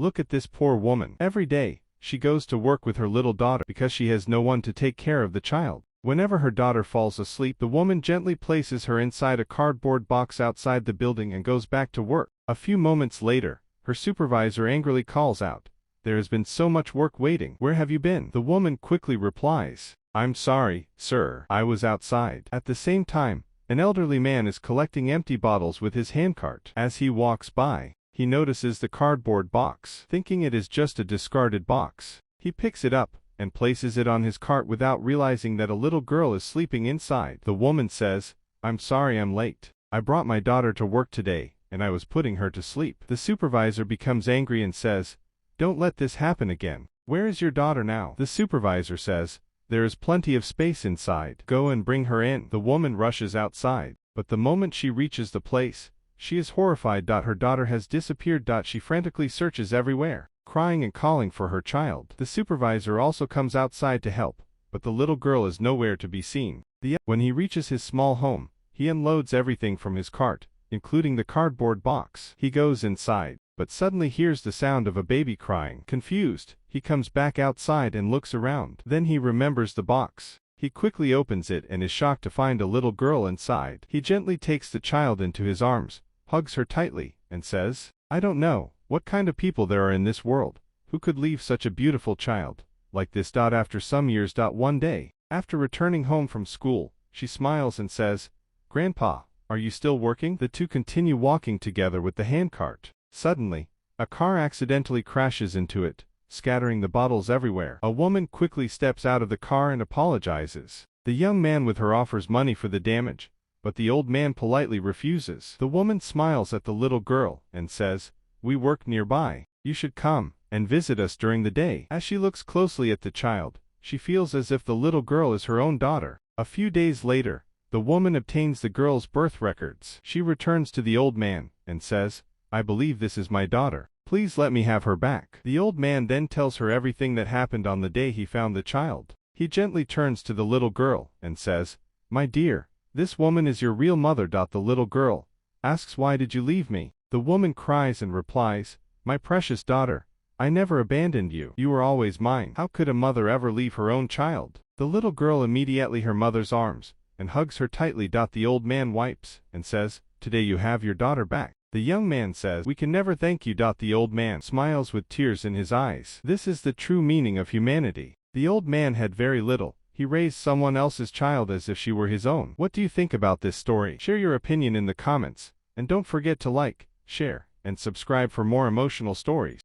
Look at this poor woman. Every day, she goes to work with her little daughter because she has no one to take care of the child. Whenever her daughter falls asleep, the woman gently places her inside a cardboard box outside the building and goes back to work. A few moments later, her supervisor angrily calls out, "There has been so much work waiting. Where have you been?" The woman quickly replies, "I'm sorry, sir. I was outside." At the same time, an elderly man is collecting empty bottles with his handcart. As he walks by, he notices the cardboard box. Thinking it is just a discarded box, he picks it up and places it on his cart without realizing that a little girl is sleeping inside. The woman says, "I'm sorry I'm late. I brought my daughter to work today, and I was putting her to sleep." The supervisor becomes angry and says, "Don't let this happen again. Where is your daughter now?" The supervisor says, "There is plenty of space inside. Go and bring her in." The woman rushes outside, but the moment she reaches the place, she is horrified. Her daughter has disappeared. She frantically searches everywhere, crying and calling for her child. The supervisor also comes outside to help, but the little girl is nowhere to be seen. When he reaches his small home, he unloads everything from his cart, including the cardboard box. He goes inside, but suddenly hears the sound of a baby crying. Confused, he comes back outside and looks around. Then he remembers the box. He quickly opens it and is shocked to find a little girl inside. He gently takes the child into his arms, hugs her tightly, and says, "I don't know what kind of people there are in this world who could leave such a beautiful child like this." After some years, one day, after returning home from school, she smiles and says, "Grandpa, are you still working?" The two continue walking together with the handcart. Suddenly, a car accidentally crashes into it, scattering the bottles everywhere. A woman quickly steps out of the car and apologizes. The young man with her offers money for the damage, but the old man politely refuses. The woman smiles at the little girl and says, "We work nearby. You should come and visit us during the day." As she looks closely at the child, she feels as if the little girl is her own daughter. A few days later, the woman obtains the girl's birth records. She returns to the old man and says, "I believe this is my daughter. Please let me have her back." The old man then tells her everything that happened on the day he found the child. He gently turns to the little girl and says, "My dear, this woman is your real mother." The little girl asks, "Why did you leave me?" The woman cries and replies, "My precious daughter, I never abandoned you. You were always mine. How could a mother ever leave her own child?" The little girl immediately her mother's arms and hugs her tightly. The old man wipes and says, "Today you have your daughter back." The young man says, "We can never thank you." The old man smiles with tears in his eyes. This is the true meaning of humanity. The old man had very little. He raised someone else's child as if she were his own. What do you think about this story? Share your opinion in the comments, and don't forget to like, share, and subscribe for more emotional stories.